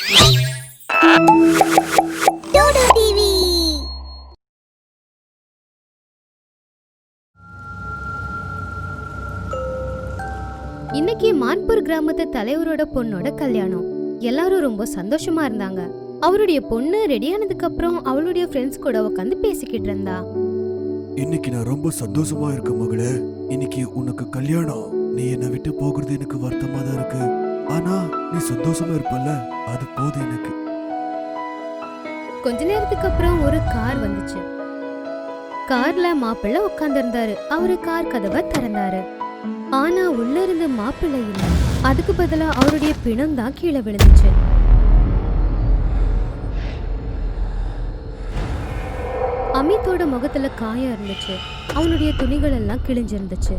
Dude TV. இன்னைக்கு மான்பூர் கிராமத்து தலைவரோட பொண்ணோட கல்யாணம். எல்லாரும் ரொம்ப சந்தோஷமா இருந்தாங்க. அவருடைய பொண்ணு ரெடியானதுக்கு அப்புறம் அவளுடைய ஃப்ரெண்ட்ஸ் கூட உட்காந்து பேசிக்கிட்டு இருந்தா. இன்னைக்கு நான் ரொம்ப சந்தோஷமா இருக்கேன் மகளே. இன்னைக்கு உனக்கு கல்யாணம். நீ என்னை விட்டு போகிறது எனக்கு வருத்தமா தான் இருக்கு. ஆனா நீ சந்தோஷமா இருப்பல்ல, அது போதும் எனக்கு. கொஞ்ச நேரத்துக்கு அப்புறம் ஒரு கார் வந்துச்சு. கார்ல மாப்பிள்ளை உட்கார்ந்து இருந்தாரு. அவரு கார் கதவை திறந்தாரு. ஆனா உள்ள இருந்து மாப்பிள்ளை இல்ல. அதுக்கு பதிலா அவருடைய பிணம் தான் கீழே விழுந்துச்சு. அமித்தோட முகத்துல காயம் இருந்துச்சு. அவனுடைய துணிகள் எல்லாம் கிழிஞ்சிருந்துச்சு.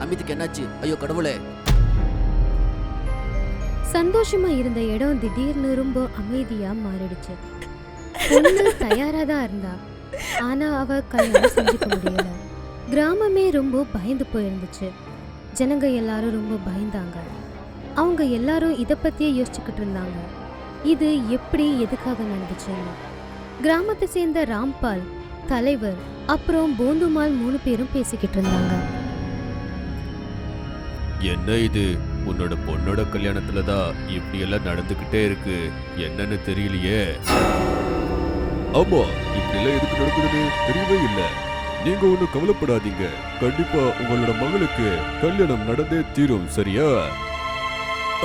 அமித்துக்கு என்னாச்சு? ஐயோ கடவுளே! சந்தோஷமா இருந்த இடம் திடீர்னு ரொம்ப அமைதியா மாறிடுச்சு. பொண்ணு தயாராதான் இருந்தா. ஆனா அவ கல்யாணம் செஞ்சுக்க முடியல. கிராமமே ரொம்ப பயந்து போயிருந்துச்சு. ஜனங்க எல்லாரும் ரொம்ப பயந்தாங்க. அவங்க எல்லாரும் இத பத்தியே யோசிச்சுக்கிட்டு இருந்தாங்க. இது எப்படி எதுக்காக நடந்துச்சுன்னு. கிராமத்தை சேர்ந்த ராம்பால், தலைவர், அப்புறம் போந்துமால் 3 பேரும் பேசிக்கிட்டு இருந்தாங்க. என்ன இது? உன்னோட பொண்ணோட கல்யாணத்துலதான் இப்படி எல்லாம் நடந்துகிட்டே இருக்கு. என்னன்னு தெரியலையே. ஆமா, இப்படி எல்லாம் எதுக்கு நடக்குதுன்னு தெரியவே இல்ல. நீங்க ஒண்ணும் கவலைப்படாதீங்க. கண்டிப்பா உங்களோட மகளுக்கு கல்யாணம் நடந்தே தீரும், சரியா?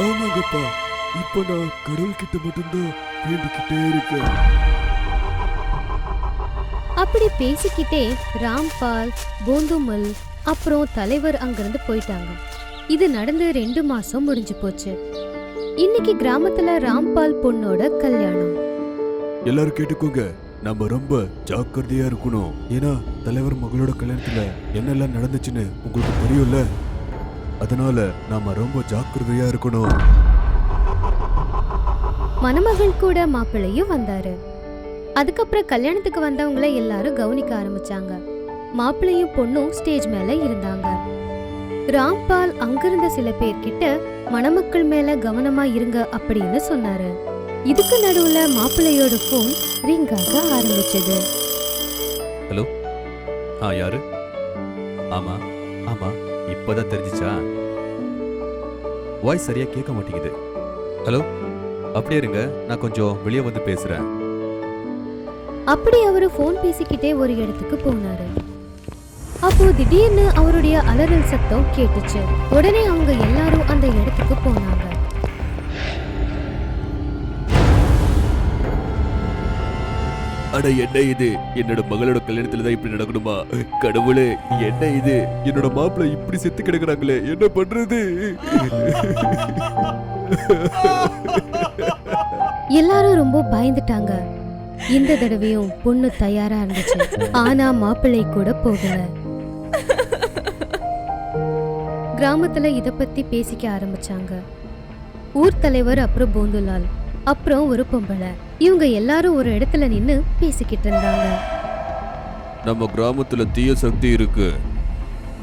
ஆமாங்கப்பா, இப்ப நான் கடவுள்கிட்ட மட்டும்தான் வேண்டிக்கிட்டே இருக்கேன். அப்படி பேசிக்கிட்டே ராம்பால், போந்துமல், அப்புறம் தலைவர் அங்கிருந்து போயிட்டாங்க. இது நடந்து 2 மாசம் முடிஞ்சு போச்சு. இன்னைக்கு கிராமத்துல ராம்பால் பொண்ணோட கல்யாணம். எல்லாரும் கேட்டுக்கோங்க, நம்ம ரொம்ப ஜாக்கிரதையா இருக்கணும். ஏன்னா தலைவர் மகளோட கல்யாணத்துல என்னெல்லாம் நடந்துச்சுன்னு உங்களுக்கு தெரியும்ல. அதனால நாம ரொம்ப ஜாக்கிரதையா இருக்கணும். மணமகள் கூட மாப்பிள்ளையும் வந்தாரு. அதுக்கப்புறம் கல்யாணத்துக்கு வந்தவங்கள எல்லாரும் கவனிக்க ஆரம்பிச்சாங்க. மாப்பிள்ளையும் பொண்ணும் ஸ்டேஜ் மேல இருந்தாங்க. ராம்பால் அங்கிருந்த சில பேர்கிட்ட மணமக்கள் மேல கவனமா இருங்க அப்படின்னு சொன்னாரு. இதுக்கு நடுவுல மாப்பிள்ளையோட போன் ரிங் ஆக ஆரம்பிச்சது. ஹலோ, யாரு? ஆமா ஆமா, இப்பதான் தெரிஞ்சிச்சா? வாய்ஸ் சரியா கேட்க மாட்டேங்குது. ஹலோ, அப்படியே இருங்க, நான் கொஞ்சம் வெளியே வந்து பேசுறேன். அப்படி அவரு போன் பேசிக்கிட்டே ஒரு இடத்துக்கு போனாரு. அப்போ திடீர்னு அவருடைய அலறல் சத்தம் கேட்டுச்சு. உடனே அவங்க எல்லாரும் அந்த இடத்துக்கு போனாங்க. அட, என்ன இது? என்னோட மகளோட கல்யாணத்துலதான் இப்படி நடக்கணுமா? கடவுளே, என்ன இது? என்னோட மாப்பிள்ளை இப்படி செத்து கிடக்குறாங்களே, என்ன பண்றது? எல்லாரும் ரொம்ப பயந்துட்டாங்க. இந்த தடவையும் பொண்ணு தயாரா இருந்துச்சு. ஆனா மாப்பிள்ளை கூட போகல. கிராமத்துல இத பத்தி பேசிக்க ஆரம்பிச்சாங்க. ஊர் தலைவர், அப்புறம் போந்துலால், அப்புறம் ஒரு பொம்பளை. இவங்க எல்லாரும் ஒரு இடத்துல நின்னு பேசிக்கிட்டு இருந்தாங்க. நம்ம கிராமத்துல தீய சக்தி இருக்கு.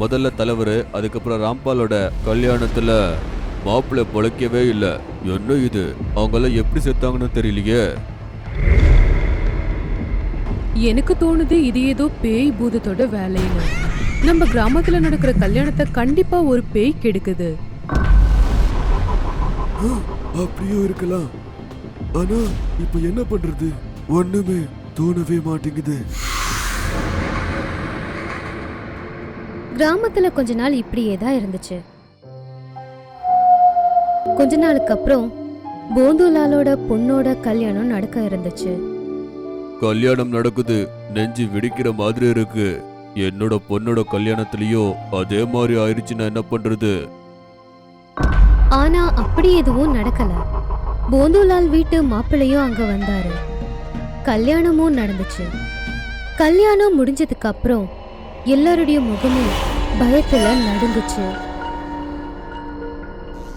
முதல்ல தலைவர், அதுக்கப்புறம் ராம்பாலோட கல்யாணத்துல மாப்பிள்ளை பொழைக்கவே இல்லை. என்ன இது? அவங்கெல்லாம் எப்படி செத்தாங்கன்னு தெரியலையே. எனக்கு தோணுது இது ஏதோ பேய் பூதத்தோட வேலைன்னு. நம்ம கிராமத்துல நடக்கிற கல்யாணத்தை கண்டிப்பா ஒரு பேய் கெடுக்குது. அப்படியும் இருக்கலாம். ஆனா இப்ப என்ன பண்றது? ஒண்ணுமே தோணவே மாட்டேங்குது. கிராமத்துல கொஞ்ச நாள் இப்படியே தான் இருந்துச்சு. கொஞ்ச நாளுக்கு அப்புறம் போந்துலாலோட பொண்ணோட கல்யாணம் நடக்க இருந்துச்சு. கல்யாணம் நடக்குது, நெஞ்சு வெடிக்கிற மாதிரி இருக்கு. என்னோட பொண்ணோட கல்யாணத்திலயும் அதே மாதிரி ஆயிடுச்சுன்னா என்ன பண்றது? ஆனா அப்படி எதுவும் நடக்கல. போந்துலால் வீட்டு மாப்பிள்ளையும் அங்க வந்தாரு. கல்யாணமும் நடந்துச்சு. கல்யாணம் முடிஞ்சதுக்கு அப்புறம் எல்லாருடைய முகமும் பயத்துல நடுங்குச்சு.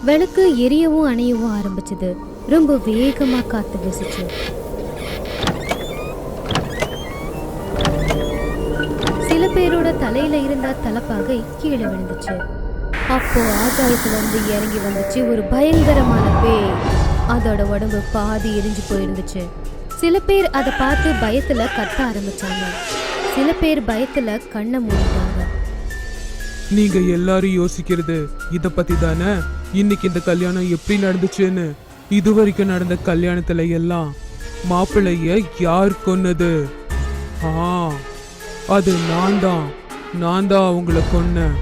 விளக்கு எரியவும் அணையவும் ஆரம்பிச்சது. ரொம்ப வேகமா காத்து வீசுச்சு. சில பேரோட தலையில இருந்த தலப்பாகை கீழே விழுந்துச்சு. அப்போ ஆகாயத்துல இருந்து இறங்கி வந்துச்சு ஒரு பயங்கரமான பேய். அதோட உடம்பு பாதி எரிஞ்சு போயிருந்துச்சு. சில பேர் அதை பார்த்து பயத்துல கத்த ஆரம்பிச்சாங்க. சில பேர் பயத்துல கண்ணை மூடிட்டாங்க. நீங்க எல்லாரும் யோசிக்கிறது இத பத்தி தானே? இன்னைக்கு இந்த கல்யாணம் எப்படி நடந்துச்சுன்னு. இதுவரைக்கும் நடந்த கல்யாணத்துல எல்லாம் மாப்பிள்ளைய யார் கொன்னது? அது நான் தான் அவங்கள கொன்னேன்.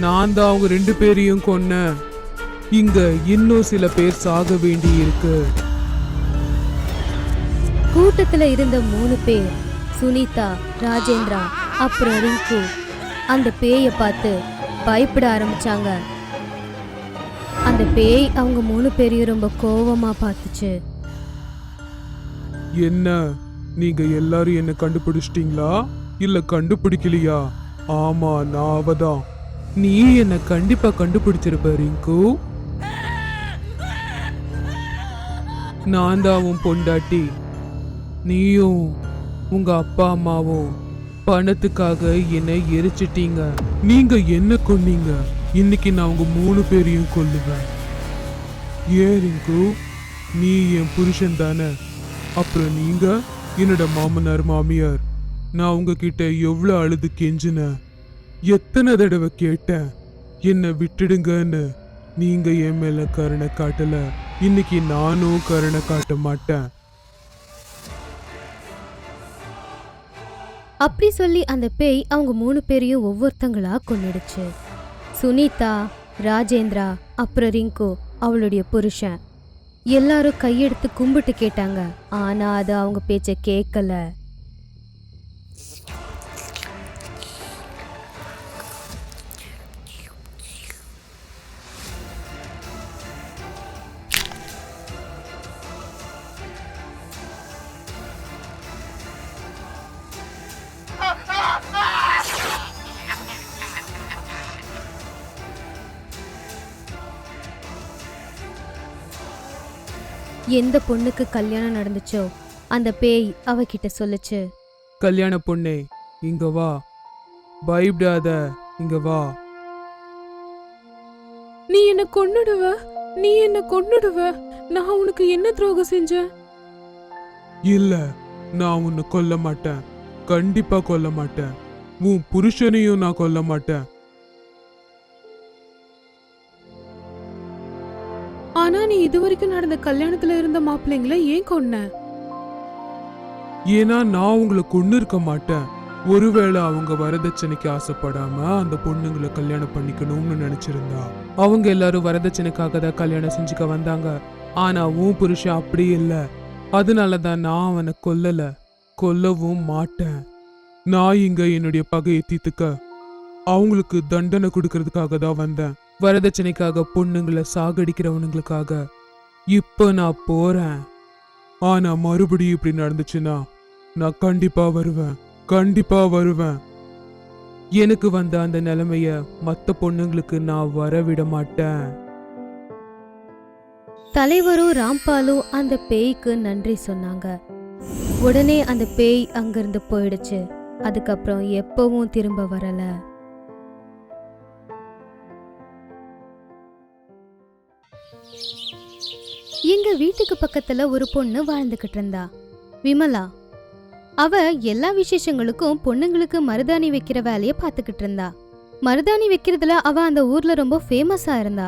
நான் தான் அவங்க 2 பேரையும் கொன்னேன். இங்க இன்னும் சில பேர் சாக வேண்டி இருக்கு. கூட்டத்துல இருந்த 3 பேர், சுனிதா, ராஜேந்திரா அப்புறம் ரிங்கு, அந்த பேயை பார்த்து பயப்பட ஆரம்பிச்சாங்க. அந்த பேய் அவங்க 3 பேரையும் ரொம்ப கோவமா பார்த்துச்சு. என்ன நீங்க எல்லாரும் என்ன கண்டுபிடிச்சிட்டீங்களா இல்ல கண்டுபிடிக்கலையா? ஆமா, நான் அவதான். நீ என்ன கண்டிப்பா கண்டுபிடிச்சிருப்ப ரிங்கு. நான் தான் உன் பொண்டாட்டி. நீயும் உங்க அப்பா அம்மாவும் பணத்துக்காக என்னை எரிச்சிட்டீங்க. நீங்க என்ன கொன்னீங்க. இன்னைக்கு நான் உங்க 3 பேரையும் கொல்லுவேன். ஏன் ரிங்கு, நீ என் புருஷன் தானே? அப்புறம் நீங்க என்னோட மாமனார் மாமியார். நான் உங்ககிட்ட எவ்வளவு அழுது கெஞ்சினேன், எத்தனை தடவை கேட்டேன் என்னை விட்டுடுங்கன்னு. நீங்க என் மேல கருணை காட்டல. இன்னைக்கு நானும் கருணை காட்ட மாட்டேன். அப்படி சொல்லி அந்த பேய் அவங்க 3 பேரையும் ஒவ்வொருத்தங்களா கொன்னுடுச்சு. சுனிதா, ராஜேந்திரா அப்புறம் ரிங்கு அவளுடைய புருஷன் எல்லாரும் கையெடுத்து கும்பிட்டு கேட்டாங்க. ஆனா அது அவங்க பேச்ச கேட்கல. எந்த பொண்ணுக்கு கல்யாணம் நடந்துச்சோ அந்த பேய் அவகிட்ட சொல்லுச்சு, கல்யாண பொண்ணே, இங்க வா. பயப்படாத, இங்க வா. நீ என்ன கொன்னுடுவ. நான் உனக்கு என்ன துரோகம் செஞ்சேன்? இல்ல, நான் உன்னை கொல்ல மாட்டேன். கண்டிப்பா கொல்ல மாட்டேன். உன் புருஷனையும் நான் கொல்ல மாட்டேன். ஆனா நீ இதுவரைக்கும் நடந்த கல்யாணத்துல இருந்த மாப்பிள்ளைங்களை ஏன் கொன்ன? ஏன்னா நான் உங்களை கொன்னு இருக்க மாட்டேன். ஒருவேளை அவங்க வரதட்சணைக்கு ஆசைப்படாம அந்த பொண்ணுங்களை கல்யாணம் பண்ணிக்கணும்னு நினைச்சிருந்தா. அவங்க எல்லாரும் வரதட்சணைக்காக தான் கல்யாணம் செஞ்சுக்க வந்தாங்க. ஆனா உன் புருஷன் அப்படி இல்ல. அதனாலதான் நான் அவனை கொல்லவும் மாட்டேன். நான் இங்க என்னுடைய பகையை தீர்த்துக்க, அவங்களுக்கு தண்டனை கொடுக்கறதுக்காக தான் வந்தேன். வரதட்சணைக்காக பொண்ணுங்களை சாகடிக்கிறவனுங்களுக்காக இப்ப நான் போறேன். ஆனா மறுபடியும் இப்படி நடந்துச்சுன்னா நான் கண்டிப்பா வருவேன். எனக்கு வந்த அந்த நிலைமைய மத்த பொண்ணுங்களுக்கு நான் வரவிட மாட்டேன். தலைவரும் ராம்பாலும் அந்த பேய்க்கு நன்றி சொன்னாங்க. உடனே அந்த பேய் அங்கிருந்து போயிடுச்சு. அதுக்கப்புறம் எப்பவும் திரும்ப வரல. எங்க வீட்டுக்கு பக்கத்துல ஒரு பொண்ணு வாழ்ந்துகிட்டு இருந்தா, விமலா. அவ எல்லா விசேஷங்களுக்கும் பொண்ணுங்களுக்கு மருதாணி வைக்கிற வேலைய பாத்துக்கிட்டு இருந்தா. மருதாணி வைக்கிறதுல அவ அந்த ஊர்ல ரொம்ப ஃபேமஸா இருந்தா.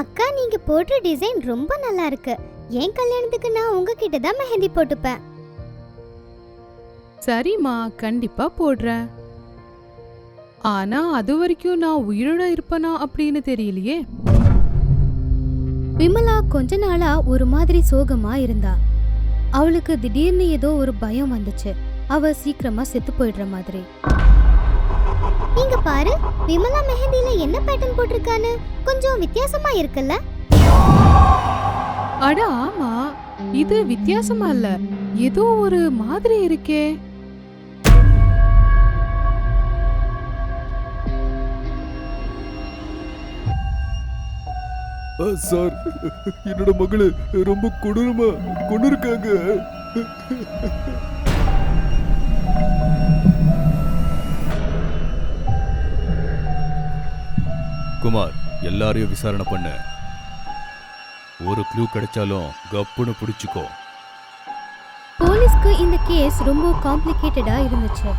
அக்கா, நீங்க போடுற டிசைன் ரொம்ப நல்லா இருக்கு. என் கல்யாணத்துக்கு நான் உங்ககிட்ட தான் மெஹந்தி போட்டுப்பேன். சரிம்மா, கண்டிப்பா போடுறேன். ஆனா அது வரைக்கும் நான் உயிரோட இருப்பனா அப்படின்னு தெரியலையே. விமலா கொஞ்ச நாளா ஒரு மாதிரி சோகமா இருந்தா. அவளுக்கு திடீர்னு ஏதோ ஒரு பயம் வந்துச்சு. அவ சீக்கிரமா செத்து போயிடுற மாதிரி. நீங்க பாரு, விமலா மெஹந்தில என்ன பேட்டர்ன் போட்டிருக்கான்னு கொஞ்சம் வித்தியாசமா இருக்குல்ல? அட ஆமா, இது வித்தியாசமா இல்ல, ஏதோ ஒரு மாதிரி இருக்கே. சார், என்னோட மகளு ரொம்ப கொடூரமா கொண்டு இருக்காங்க. குமார், எல்லாரையும் விசாரணை பண்ண. ஒரு க்ளூ கிடைச்சாலும் கப்புன்னு பிடிச்சிக்கோ. போலீஸ்க்கு இந்த கேஸ் ரொம்ப காம்ப்ளிகேட்டடா இருந்துச்சு.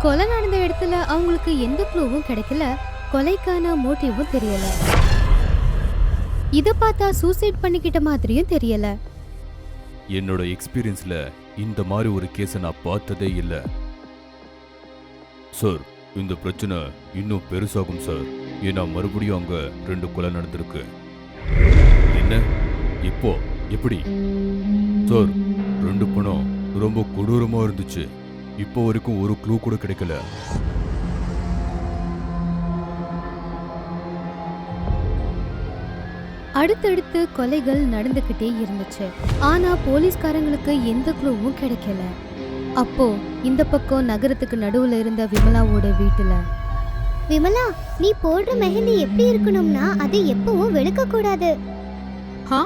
கொலை நடந்த இடத்துல அவங்களுக்கு எந்த க்ளூவும் கிடைக்கல, கொலைக்கான மோட்டிவும் தெரியல. இத பார்த்தா சூசைட் பண்ணிக்கிட்ட மாதிரியும் தெரியல. என்னோட எக்ஸ்பீரியன்ஸ்ல இந்த மாதிரி ஒரு கேஸை நான் பார்த்ததே இல்லை சார். இந்த பிரச்சனை இன்னும் பெருசாகும் சார். ஏன்னா மறுபடியும் அங்க 2 கொலை நடந்திருக்கு. என்ன? இப்போ எப்படி சார்? 2 பணம் ரொம்ப கொடூரமா இருந்துச்சு. இப்போ வரைக்கும் ஒரு க்ளூ கூட கிடைக்கல. அடுத்தடுத்து கொலைகள் நடந்துகிட்டே இருந்துச்சு. ஆனா போலீஸ்காரங்களுக்கு எந்த க்ளூவும் கிடைக்கல. அப்போ இந்த பக்கம் நகரத்துக்கு நடுவுல இருந்த விமலாவோட வீட்டுல, விமலா, நீ போடுற மெஹந்தி எப்படி இருக்கணும்னா அது எப்பவும் வெளுக்க கூடாது. ஹா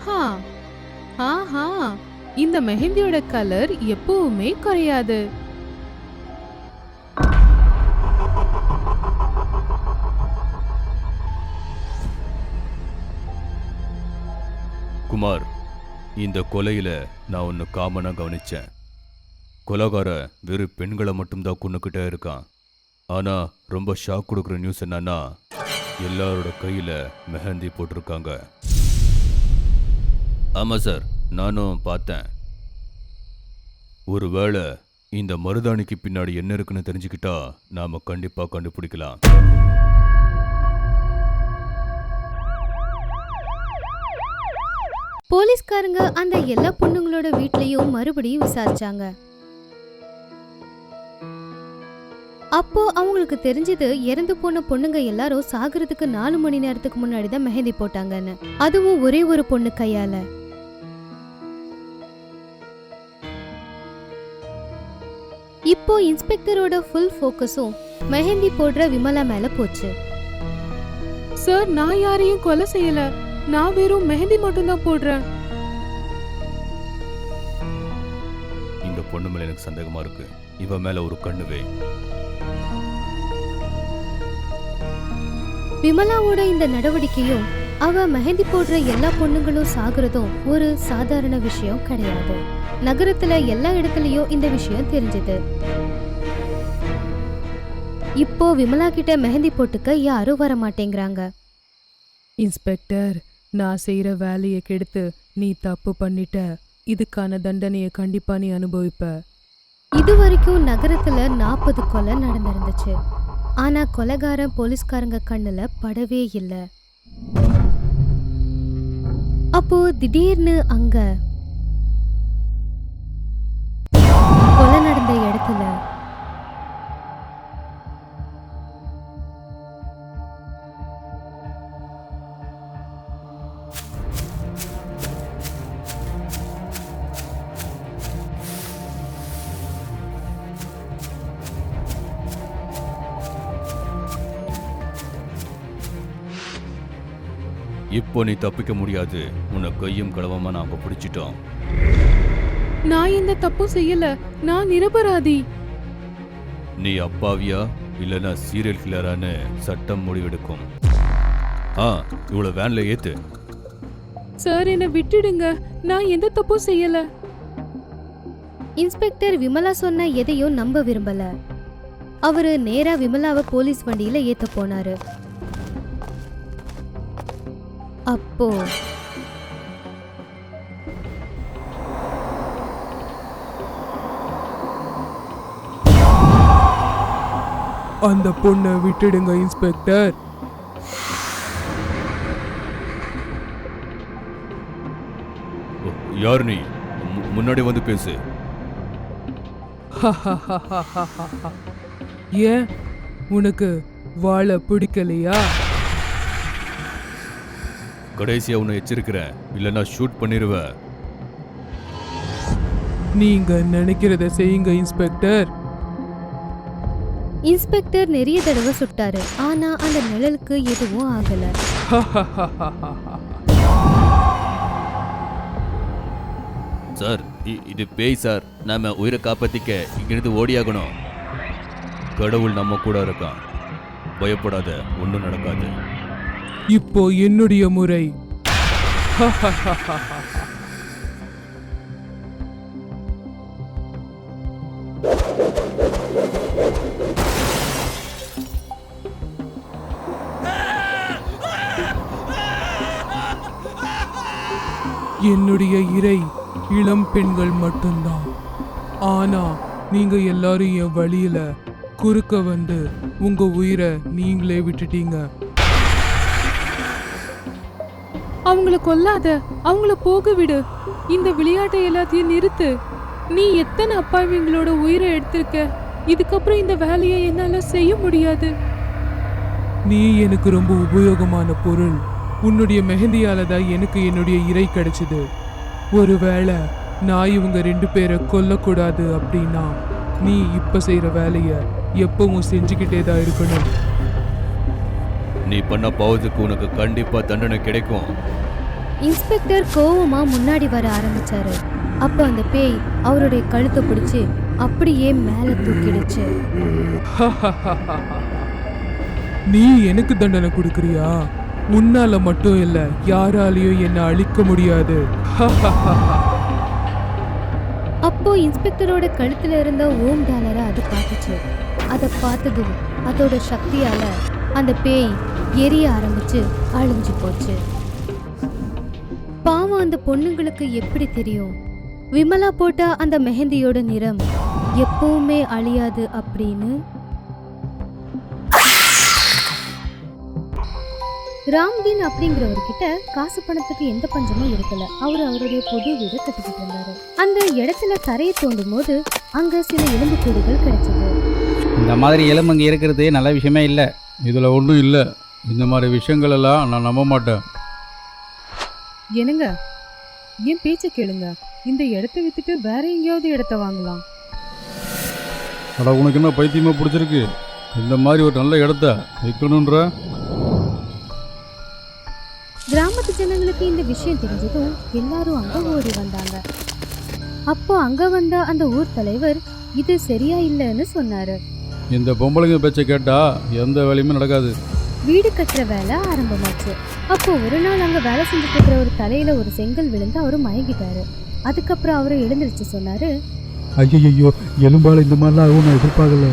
ஹா ஹா ஹா இந்த மெஹந்தியோட கலர் எப்பவுமே குறையாது. குமார், இந்த கொலையில நான் ஒன்று காமனா கவனிச்சேன். கொலைகார வெறும் பெண்களை மட்டும்தான் கொன்னுக்கிட்டே இருக்கான். ஆனா ரொம்ப ஷாக் கொடுக்குற நியூஸ் என்னன்னா, எல்லாரோட கையில மெஹந்தி போட்டிருக்காங்க. ஆமா சார், நானும் பார்த்தேன். ஒருவேளை இந்த மருதாணிக்கு பின்னாடி என்ன இருக்குன்னு தெரிஞ்சுக்கிட்டா நாம கண்டிப்பா கண்டுபிடிக்கலாம். போலீஸ்காரங்க அந்த எல்லா பொண்ணுங்களோட வீட்லயும் மறுபடியும் விசாரிச்சாங்க. அப்போ அவங்களுக்கு தெரிஞ்சது இறந்து போன பொண்ணுங்க எல்லாரும் சாகிறதுக்கு 4 மணி நேரத்துக்கு முன்னாடி தான் மெஹந்தி போட்டாங்கன்னு. அதுவும் ஒரே ஒரு பொண்ணு கையால. இப்போ இன்ஸ்பெக்டரோட ஃபுல் ஃபோக்கஸும் மெஹந்தி போடுற விமலா மேல போச்சு. சார், நான் யாரையும் கொலை செய்யல. நான் வெறும் மெஹந்தி மட்டும் தான் போடுறேன். இந்த பொண்ணு மேல எனக்கு சந்தேகமா இருக்கு. இவ மேல ஒரு கண்ணு வை. விமலாவோட இந்த நடவடிக்கையும் அவ மெஹந்தி போடுற எல்லா பொண்ணுங்களும் சாகுறதும் ஒரு சாதாரண விஷயம் கிடையாது. நகரத்துல எல்லா இடத்துலயும் இந்த விஷயம் தெரிஞ்சது. இப்போ விமலா கிட்ட மெஹந்தி போட்டுக்க யாரும் வர மாட்டேங்கிறாங்க. இன்ஸ்பெக்டர், நான் செய்யற வேலையை கெடுத்து நீ தப்பு பண்ணிட்ட. இதுக்கான தண்டனையை கண்டிப்பா நீ அனுபவிப்ப. இது வரைக்கும் நகரத்துல 40 கொலை நடந்திருந்துச்சு. ஆனா கொலைகாரன் போலீஸ்காரங்க கண்ணுல படவே இல்லை. அப்போ திடீர்னு அங்க கொலை நடந்த இடத்துல இப்போ நீ தப்பிக்க முடியாது. உன்னை கையும் களவமா நாங்க பிடிச்சிட்டோம். நான் எந்த தப்பும் செய்யல. நான் நிரபராதி. நீ அப்பாவியா இல்லனா சீரியல் கில்லரான்னு சட்டம் முடிவெடுக்கும். இவ்வளவு வேன்ல ஏத்து. சார், என்னை விட்டுடுங்க. நான் எந்த தப்பும் செய்யல. இன்ஸ்பெக்டர் விமலா சொன்ன எதையும் நம்ப விரும்பல. அவரு நேரா விமலாவை போலீஸ் வண்டியில ஏத்த போனாரு. அப்போ அந்த பொண்ணை விட்டுடுங்க இன்ஸ்பெக்டர். யார் நீ? முன்னாடி வந்து பேசு. ஏன், உனக்கு வாழ பிடிக்கலையா? கடைசியா உன்னை எச்சரிக்கிறேன், இல்லைன்னா ஷூட் பண்ணிடுவேன். நீங்க நினைக்கிறத செய்யுங்க இன்ஸ்பெக்டர். இன்ஸ்பெக்டர் நிறைய தடவை சுட்டாரு. ஆனா அந்த நிழலுக்கு எதுவும் ஆகல. சார், இது பேய் சார். நாம உயிரை காப்பாத்திக்க இங்கிருந்து ஓடியாகணும். கடவுள் நம்ம கூட இருக்கான். பயப்படாத, ஒன்றும் நடக்காது. இப்போ என்னுடைய முறை. என்னுடைய இறை இளம் பெண்கள் மட்டும்தான். ஆனா நீங்க எல்லாரும் என் வழியில குறுக்க வந்து உங்க உயிரை நீங்களே விட்டுட்டீங்க. அவங்கள கொல்லாத, அவங்கள போக விடு. இந்த விளையாட்டை எல்லாத்தையும் நிறுத்து. நீ எத்தனை அப்பாவிங்களோட உயிரை எடுத்திருக்க. இதுக்கப்புறம் இந்த வேலையை என்னால செய்ய முடியாது. நீ எனக்கு ரொம்ப உபயோகமான பொருள். உன்னுடைய மெஹந்தியால தான் எனக்கு என்னுடைய இறை கிடைச்சது. ஒருவேளை நான் இவங்க 2 பேரை கொல்லக்கூடாது அப்படின்னா நீ இப்ப செய்யற வேலைய எப்பவும் செஞ்சுக்கிட்டே தான் இருக்கணும். நீ பண்ண பாவத்துக்கு உனக்கு கண்டிப்பா தண்டனை கிடைக்கும். இன்ஸ்பெக்டர் கோவமா முன்னாடி வர ஆரம்பிச்சாரு. அப்போ அந்த பேய் அவருடைய கழுத்தை பிடிச்சு அப்படியே மேல தூக்கிடுச்சு. நீ எனக்கு தண்டனை கொடுக்கறியா? உன்னால மட்டும் இல்ல, யாராலையும் என்ன அழிக்க முடியாது. அப்போ இன்ஸ்பெக்டரோட கழுத்துல இருந்த ஓம் டாலரை அது பார்த்துச்சு. அதை பார்த்ததும் அதோட சக்தியால அந்த பேய் எரிய ஆரம்பிச்சு அழிஞ்சு போச்சு. பாவம், அந்த பொண்ணுங்களுக்கு எப்படி தெரியும் விமலா போட்ட அந்த மெஹந்தியோட நிறம் எப்பவுமே அழியாது அப்படின்னு? ராம்தீன் அப்படிங்கிறவர்கிட்ட காசு பணத்துக்கு எந்த பஞ்சமும் இருக்கல. அவருடைய புது வீடு கட்டிக்கிட்டு இருந்தாரு. அந்த இடத்துல தரையை தோண்டும் போது அங்க சில எலும்புக்கூடுகள் கிடைச்சது. இந்த மாதிரி எலும்புங்க இருக்கிறது நல்ல விஷயமே இல்லை. இதில் ஒன்றும் இல்லை. இந்த மாதிரி விஷயங்கள் எல்லாம் நான் நம்ப மாட்டேன். என்னங்க, என் பேச்ச கேளுங்க. இந்த இடத்த வித்துட்டு வேற எங்கேயாவது இடத்த வாங்கலாம். அட, உனக்கு என்ன பைத்தியமாக பிடிச்சிருக்கு? இந்த மாதிரி ஒரு நல்ல இடத்த விற்கணுன்ற? கிராமத்து ஜனங்களுக்கு இந்த விஷயம் தெரிஞ்சதும் எல்லாரும் அங்க ஓடி வந்தாங்க. அப்போ அங்க வந்த அந்த ஊர் தலைவர் இது சரியா இல்லைன்னு சொன்னாரு. இந்த பொம்பளைங்க பேச்சை கேட்டால் எந்த வேலையுமே நடக்காது. வீடு கட்டுற வேலை ஆரம்பமாச்சு. அப்போ ஒரு நாள் அங்க வேலை செஞ்சுட்டு இருக்கிற ஒரு தலையில ஒரு செங்கல் விழுந்து அவரு மயங்கிட்டாரு. அதுக்கப்புறம் அவரு எழுந்திருச்சு சொன்னாரு, ஐயோ, எலும்பால இந்த மாதிரிலாம் ஆகும் நான் எதிர்பார்க்கல.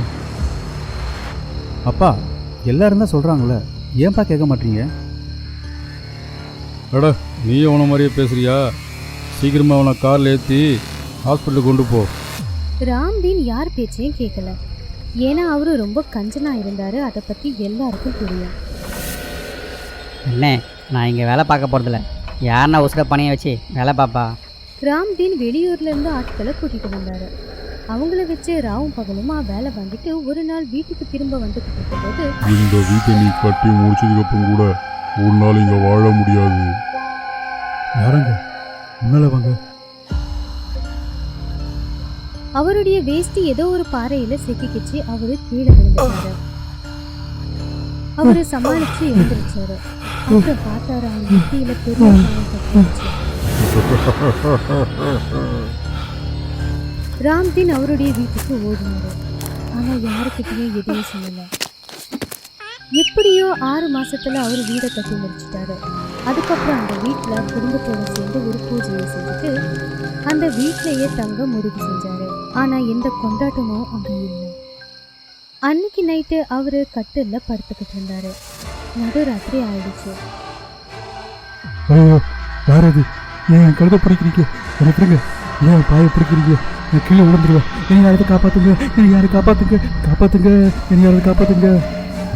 அப்பா, எல்லாரும் தான் சொல்றாங்களே, ஏன்பா கேட்க மாட்டீங்க? அட, நீ அவனை மாதிரியே பேசுறியா? சீக்கிரமாக அவனை காரில் ஏற்றி ஹாஸ்பிட்டலுக்கு கொண்டு போ. ராம்தீன் யார் பேச்சையும் கேட்கல. ஏன்னா அவரு ரொம்ப கஞ்சனா இருந்தாரு. அதை பத்தி எல்லாருக்கும் தெரியும். அண்ணே, நான் இங்கே வேலை பார்க்க போகிறதில்ல. யாருன்னா உசுர பணியை வச்சு வேலை பார்ப்பா. ராம்தீன் வெளியூர்ல இருந்து ஆட்களை கூட்டிட்டு வந்தாரு. அவங்கள வச்சு ராவும் பகலுமா வேலை வாங்கிட்டு ஒரு நாள் வீட்டுக்கு திரும்ப வந்துட்டு இருக்கும்போது, இந்த வீட்டை நீ கட்டி முடிச்சதுக்கப்புறம் கூட ஒரு நாள் இங்கே வாழ முடியாது. யாரங்க முன்னால வாங்க. அவருடைய வேஷ்டி ஏதோ ஒரு பாறையில சிக்கிக்கிச்சு. அவரு கீழே விழுந்தாரு. அவரு சமாளிச்சு எழுந்திருச்சாரு. அப்புறம் பார்த்தாரு, அவங்க நெத்தியில பெரிய காயம் பட்டுச்சு. ராம்தீன் அவருடைய வீட்டுக்கு ஓடினாரு. ஆனா யாருக்கிட்டையும் எதுவும் சொல்லல. எப்படியோ 6 மாசத்துல அவர் வீடை கட்டி முடிச்சிட்டாரு. அதுக்கப்புறம் அந்த வீட்டுல குடும்பத்தோட சேர்ந்து ஒரு பூஜையை செஞ்சுட்டு அந்த வீட்டிலேயே தங்க முடிவு செஞ்சாரு. ஆனா எந்த கொண்டாட்டமும் அங்க இல்லை. அன்னைக்கு நைட்டு அவரு கட்டில்ல படுத்துக்கிட்டு இருந்தாரு. நடுராத்திரி ஆயிடுச்சு. ஐயோ, யார் அது? ஏன் கழுத பிடிக்கிறீங்க? எனக்கு ஏன் பாய பிடிக்கிறீங்க? நான் கீழே விழுந்துருவேன். என்னை யாராவது காப்பாத்துங்க, என்னை யாரும் காப்பாத்துங்க, காப்பாத்துங்க, என்னை யாராவது காப்பாத்துங்க.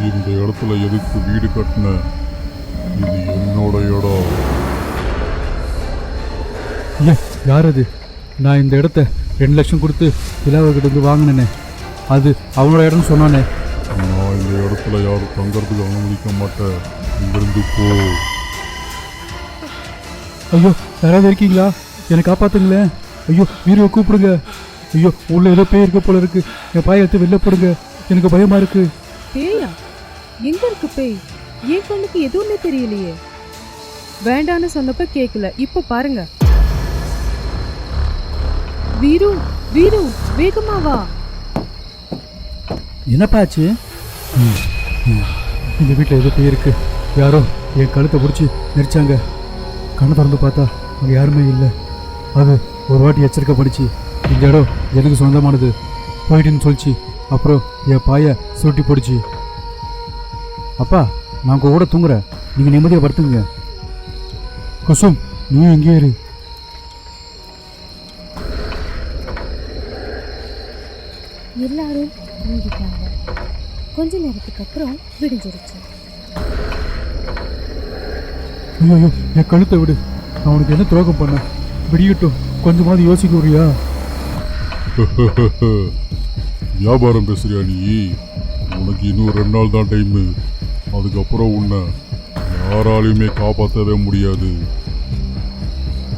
இந்த இடத்துல எதுக்கு வீடு கட்டின? இது என்னோட இடம். ஏன் யார் அது? நான் இந்த இடத்த 2 லட்சம் கொடுத்து இலாவகிட்ட வந்து வாங்கினேனே, அது அவனோட இடம்னு சொன்னானே. நான் இந்த இடத்துல யாரும் தங்கறதுக்கு அனுமதிக்க மாட்டேன். இங்கிருந்து போ. ஐயோ, யாராவது இருக்கீங்களா? என்னை காப்பாத்துங்களேன். ஐயோ, வீடியோ கூப்பிடுங்க. ஐயோ, உள்ள ஏதோ பேய் இருக்க போல இருக்கு. என் பாயை எடுத்து வெளில போடுங்க, எனக்கு பயமா இருக்கு. பேயா? எங்க இருக்கு பேய்? என் கண்ணுக்கு எதுவுமே தெரியலையே. வேண்டான்னு சொன்னப்ப கேட்கல, இப்ப பாருங்க. வீரு, வீரு, வேகமா வா. என்னப்பாச்சு? இந்த வீட்டில் ஏதோ பேய் இருக்கு. யாரோ என் கழுத்தை பிடிச்சி நெரிச்சாங்க. கண்ணை திறந்து பார்த்தா அங்கே யாருமே இல்லை. அது ஒரு வாட்டி எச்சரிக்கை படிச்சு இந்த இடம் எனக்கு சொந்தமானது போயிட்டுன்னு சொல்லிச்சு. அப்புறம் என் பாயை சுருட்டி போடுச்சு. அப்பா நான் உங்க கூட தூங்குறேன், நீங்கள் நிம்மதியாக படுத்துங்க. குசும் நீ எங்கே இரு. எல்லாரும் தூங்கிட்டாங்க. கொஞ்ச நேரத்துக்கு அப்புறம் விடிஞ்சிருச்சு. ஐயோ என் கழுத்தை விடு, நான் உனக்கு என்ன துரோகம் பண்ண? விடியட்டும், கொஞ்சமாவது யோசிக்க முடியா? வியாபாரம் பேசுறியா நீ? உனக்கு இன்னும் 2 நாள் தான் டைமு. அதுக்கப்புறம் உன்னை யாராலையுமே காப்பாற்றவே முடியாது.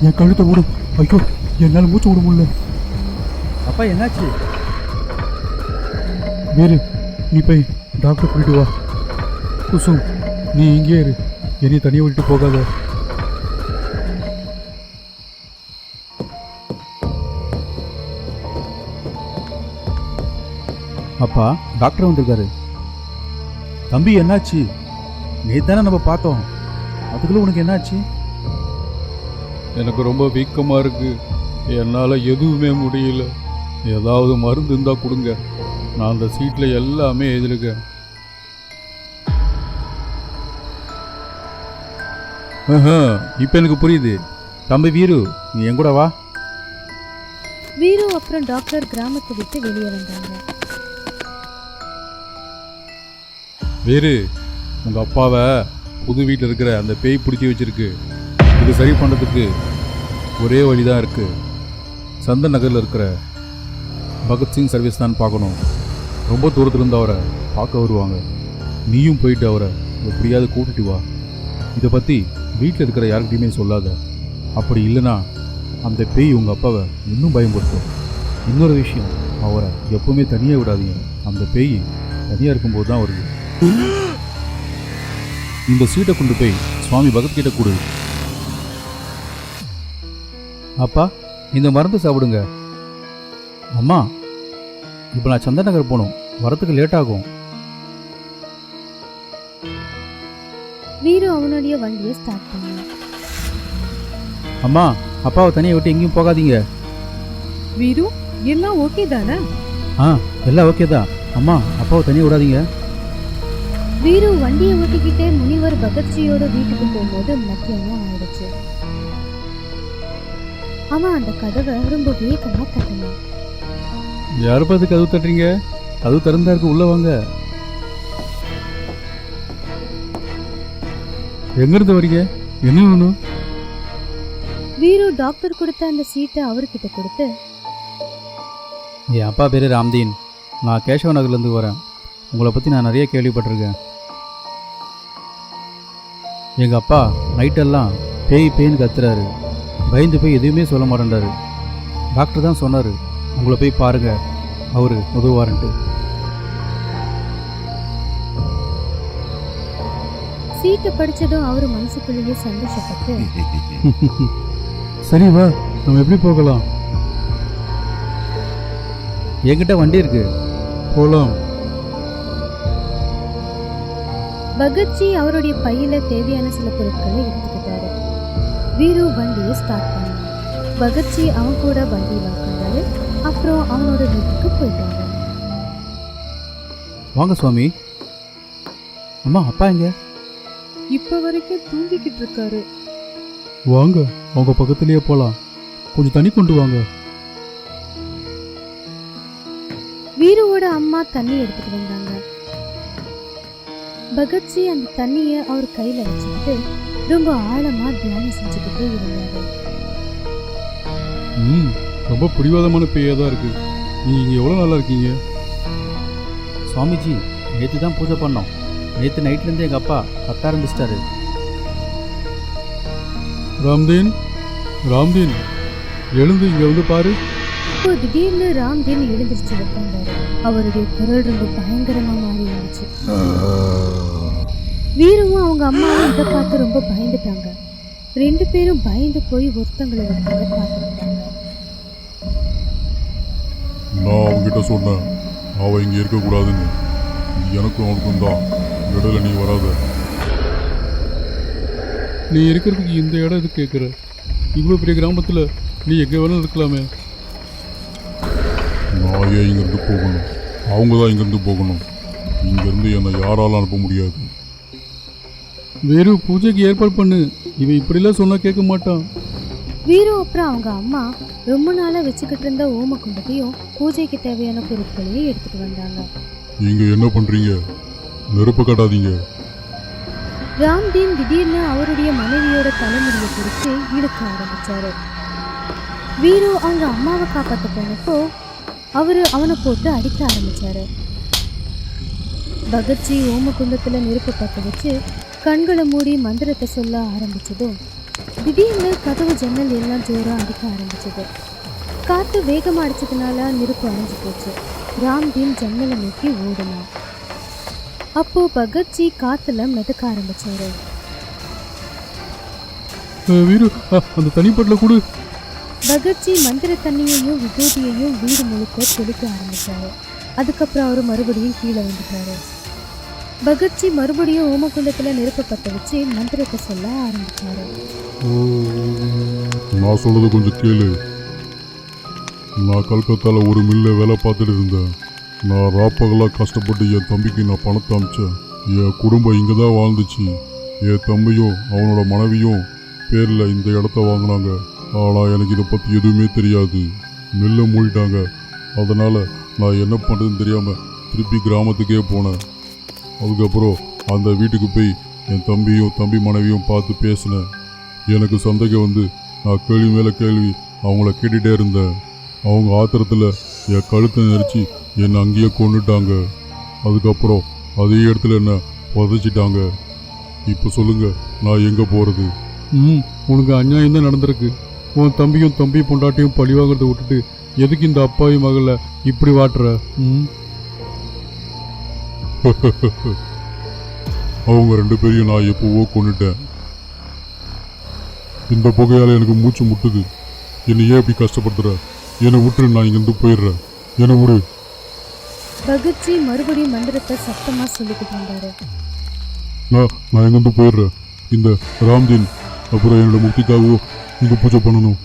என் கழுத்தை விடு. ஐயோ என்னால் மூச்சு விட முடியல. அப்பா என்னாச்சு? வேறு நீ போய் டாக்டர் கூட்டிட்டு வா. குசும் நீ இங்கே இரு, என்னை தனியாக விட்டு போகாத. அப்பா டாக்டர் வந்திருக்காரு. தம்பி என்னாச்சு? நேத்தானே நம்ம பார்த்தோம், அதுக்குள்ள உனக்கு என்னாச்சு? எனக்கு ரொம்ப வீக்கமாக இருக்கு, என்னால் எதுவுமே முடியல. ஏதாவது மருந்து இருந்தால் கொடுங்க, நான் அந்த சீட்டில் எல்லாமே எழுதிருக்கேன். இப்போ எனக்கு புரியுது. தம்பி வீரு நீ என் கூட வா. வீரு அப்புறம் டாக்டர் கிராமத்தை விட்டு வெளியே வந்தாங்க. வேறு உங்கள் அப்பாவை புது வீட்டில் இருக்கிற அந்த பேய் பிடிச்சி வச்சிருக்கு. இது சரி பண்ணுறதுக்கு ஒரே வழி தான் இருக்குது. சந்தன் நகரில் இருக்கிற பகத்சிங் சர்வீஸ் தான் பார்க்கணும். ரொம்ப தூரத்துலேருந்து அவரை பார்க்க வருவாங்க. நீயும் போயிட்டு அவரை எப்படியாவது கூட்டிட்டு வா. இதை பற்றி வீட்டில் இருக்கிற யாருக்கிட்டையுமே சொல்லாத. அப்படி இல்லைன்னா அந்த பேய் உங்கள் அப்பாவை இன்னும் பயன்படுத்தும். இன்னொரு விஷயம், அவரை எப்பவுமே தனியாக விடாதீங்க. அந்த பேய் தனியாக இருக்கும்போது தான் வருது. இந்த சீட்டை கொண்டு போய் சுவாமி பகத்கிட்ட கொடு. அப்பா இந்த மருந்து சாப்பிடுங்க. அம்மா இப்போ நான் சந்தன் நகர் போகணும், வரத்துக்கு லேட் ஆகும். வீரு அவனுடைய வண்டியை ஸ்டார்ட் பண்ணான். அம்மா அப்பாவை தனியாக விட்டு எங்கேயும் போகாதீங்க. வீரு எல்லாம் ஓகே தானே? எல்லாம் ஓகே தான். அம்மா அப்பாவை தனியாக விடாதீங்க. வீரு வண்டியை ஓட்டிக்கிட்டே முனிவர் பகத்ஜியோட வீட்டுக்கு போகும்போது மத்தியானம் ஆயிடுச்சு. அவன் அந்த கதவை ரொம்ப வேகமா தட்டினான். யாரை பார்த்து கதவு தட்டுறீங்க? கதவு திறந்தா இருக்கு, உள்ள வாங்க. எங்கிருந்து வரீங்க? என்ன வேணும்? வீரு டாக்டர் கொடுத்த அந்த சீட்டை அவர்கிட்ட கொடுத்து, என் அப்பா பேர் ராம்தீன், நான் கேசவ நகர்லேருந்து வரேன். உங்களை பற்றி நான் நிறைய கேள்விப்பட்டிருக்கேன். எங்கள் அப்பா நைட்டெல்லாம் பேய் பேய்னு கத்துறாரு. பயந்து போய் எதுவுமே சொல்ல மாட்டேன்றாரு. டாக்டர் தான் சொன்னார் உங்களை போய் பாருங்க, அவர் உதவுவாருன்ட்டு. சீட்டை படிச்சதும் அவர் மனசுக்குள்ளேயே சந்தோஷப்பட்டு, சரி வா நம்ம எப்படி போகலாம்? என்கிட்ட வண்டி இருக்கு, போகலாம். பகத்ஜி அவருடைய பையில தேவையான சில பொருட்களை எடுத்துக்கிட்டாரு. வீரு வண்டியை ஸ்டார்ட் பண்ணான். பகத்ஜி அவன் கூட வண்டியில் உட்காந்தாரு. அப்புறம் அவனோட வீட்டுக்கு போயிட்டாங்க. வாங்க சுவாமி. அம்மா அப்பா எங்க? இப்ப வரைக்கும் தூங்கிக்கிட்டு இருக்காரு. வாங்க அவங்க பக்கத்துலயே போலாம். கொஞ்சம் தண்ணி கொண்டு வாங்க. வீருவோட அம்மா தண்ணி எடுத்துட்டு வந்தாங்க. பகத்ஜி அந்த தண்ணியை அவர் கையில வச்சுக்கிட்டு ரொம்ப ஆழமா தியானம் செஞ்சுக்கிட்டே இருந்தாரு. ரொம்ப பிடிவாதமான பேயா தான் இருக்கு. நீங்க இங்க எவ்வளவு நல்லா இருக்கீங்க? சுவாமிஜி நேற்று தான் பூஜை பண்ணோம். நேற்று நைட்லேருந்து எங்கள் அப்பா கத்த ஆரம்பிச்சிட்டாரு. ராம்தீன், ராம்தீன் எழுந்து இங்க வந்து பாரு. இப்போ திடீர்னு ராம்தீன் எழுந்திருச்சு உட்கார்ந்தாரு. அவருடைய குரல் ரொம்ப பயங்கரமா மாறி இருந்துச்சு. வீருவும் அவங்க அம்மாவும் இதை பார்த்து ரொம்ப பயந்துட்டாங்க. 2 பேரும் பயந்து போய் ஒருத்தங்களை பார்த்துட்டாங்க. நான் அவங்கிட்ட சொன்னேன் அவ இங்க இருக்கக்கூடாதுன்னு. எனக்கும் அவனுக்கும் தான் இடையில நீ வராத. நீ இருக்கிறதுக்கு இந்த இடம் இது கேட்குற? இவ்வளோ பெரிய கிராமத்தில் நீ எங்கே வேணாலும் இருக்கலாமே. நான் ஏன் இங்கேருந்து போகணும்? அவங்க தான் இங்கேருந்து போகணும். இங்கேருந்து என்னை யாராலும் அனுப்ப முடியாது. வேறு பூஜைக்கு ஏற்பாடு பண்ணு. இவன் இப்படிலாம் சொன்னால் கேட்க மாட்டான். வீரு அப்புறம் அவங்க அம்மா ரொம்ப நாளாக வச்சுக்கிட்டு இருந்த ஓமக்குண்டத்தையும் பூஜைக்கு தேவையான பொருட்களையும் எடுத்துட்டு வந்தாங்க. நீங்கள் என்ன பண்ணுறீங்க? நெருப்பு காட்டாதீங்க. ராம்தீன் திடீர்னு அவருடைய மனைவியோட தலைமுடியை பிடிச்சு இழுக்க ஆரம்பிச்சாரு. வீரு அவங்க அம்மாவை காப்பாற்ற போனப்போ அவரு அவனை போட்டு அடிக்க ஆரம்பிச்சாரு. பகத்ஜி ஓமகுண்டத்துல நெருப்பு பற்ற வச்சு கண்களை மூடி மந்திரத்தை சொல்ல ஆரம்பிச்சதும் திடீர்னு கதவு ஜன்னல் எல்லாம் ஜோரா அடிக்க ஆரம்பிச்சது. காத்து வேகமா அடிச்சதுனால நெருப்பு அணைஞ்சு போச்சு. ராம்தீன் ஜன்னலை நோக்கி ஓடினான். அப்போ பகத்ஜி காத்துல மிதக்க ஆரம்பிச்சாரு. வீரு அந்த தனிப்பட்டில் கொடு. பகத்ஜி மந்திர தண்ணியையும் விபூதியையும் வீடு முழுக்க தெளிக்க ஆரம்பிச்சாரு. அதுக்கப்புறம் அவரு மறுபடியும் கீழே வந்துட்டாரு. பகத்ஜி மறுபடியும் ஓமகுண்டத்துல நெருப்பு பற்ற வச்சு மந்திரத்தை சொல்ல ஆரம்பிச்சாரு. நான் சொல்றது கொஞ்சம் கேளு. நான் கல்கத்தால ஒரு மில்ல வேலை பார்த்துட்டு இருந்தேன். நான் ராப்பகலாக கஷ்டப்பட்டு என் தம்பிக்கு நான் பணத்தை அமிச்சேன். என் குடும்பம் இங்கே தான் வாழ்ந்துச்சு. என் தம்பியும் அவனோட மனைவியும் பேரில் இந்த இடத்த வாங்கினாங்க. ஆனால் எனக்கு இதை பற்றி எதுவுமே தெரியாது. மில்லை மூடிட்டாங்க. அதனால் நான் என்ன பண்ணுறதுன்னு தெரியாமல் திருப்பி கிராமத்துக்கே போனேன். அதுக்கப்புறம் அந்த வீட்டுக்கு போய் என் தம்பியும் தம்பி மனைவியும் பார்த்து பேசினேன். எனக்கு சந்தேகம் வந்து நான் கேள்வி மேலே கேள்வி அவங்கள கேட்டுகிட்டே இருந்தேன். அவங்க ஆத்திரத்தில் என் கழுத்தை நெரிச்சு என்னை அங்கேயே கொண்டுட்டாங்க. அதுக்கப்புறம் அதே இடத்துல என்னை புதைச்சிட்டாங்க. இப்போ சொல்லுங்கள், நான் எங்கே போகிறது? உனக்கு அநியாயம் தான் நடந்திருக்கு. உன் தம்பியும் தம்பி பொண்டாட்டியும் பழிவாகிறத விட்டுட்டு எதுக்கு இந்த அப்பாவி மகளை இப்படி வாட்டுற? அவங்க 2 பேரையும் நான் எப்போவோ கொண்டுட்டேன். இந்த புகையால் எனக்கு மூச்சு முட்டுது. என்னை ஏன் இப்படி கஷ்டப்படுத்துற? என்னை விட்டுரு, நான் இங்கேருந்து போயிடுறேன். என்னை விடு. பகத்ஜி மறுபடியும் மந்திரத்தை சத்தமா சொல்லிக்கிட்டு இருந்தாரு. நான் எங்கேருந்து போயிடுறேன். இந்த ராம்தீன் அப்புறம் என்னோட முக்திக்காகவும் இங்கே பூஜை பண்ணணும்.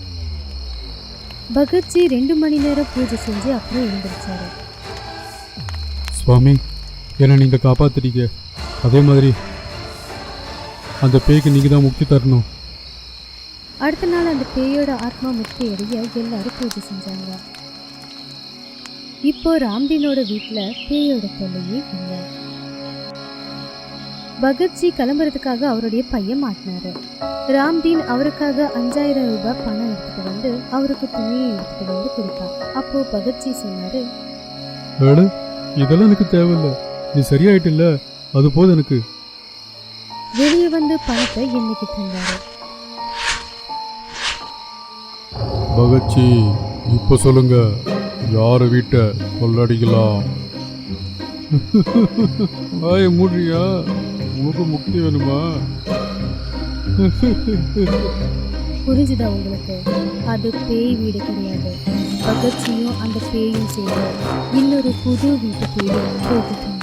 பகத்ஜி 2 மணி நேரம் பூஜை செஞ்சு அப்புறம் எழுந்திருச்சாரு. சுவாமி, என்னை நீங்கள் காப்பாத்துறீங்க. அதே மாதிரி அந்த பேய்க்கு நீங்கள் தான் முக்தி தரணும். அடுத்த நாள் அந்த பேயோட ஆத்மா முக்தி அடைய எல்லாரும் பூஜை செஞ்சாங்க. இப்போ ராம்தீனோட வீட்டுல பேயோட தொல்லையே இல்லை. பகத்ஜி கிளம்புறதுக்காக அவருடைய பையன் மாட்டினாரு. ராம்தீன் அவருக்காக 5000 ரூபாய் பணம் எடுத்துட்டு வந்து அவருக்கு துணியை எடுத்துட்டு வந்து கொடுத்தான். அப்போ பகத்ஜி சொன்னாரு, இதெல்லாம் எனக்கு தேவையில்லை, நீ சரியாயிட்டில்ல, அது போதும் எனக்கு. வெளியே வந்து பணத்தை எண்ணிக்கிட்டு இருந்தாரு. பகத்ஜி, இப்போ சொல்லுங்க, யார் வீட்டை கொள்ளடிக்கலாம்? வாய மூடுறியா? உனக்கு முக்தி வேணுமா? புரிஞ்சுதா உங்களுக்கு? அது பேய் வீடு கிடையாது. பகத்ஜியும் அந்த பேயும் சேர்ந்து இன்னொரு புது வீட்டு பேரும் போட்டுட்டாங்க.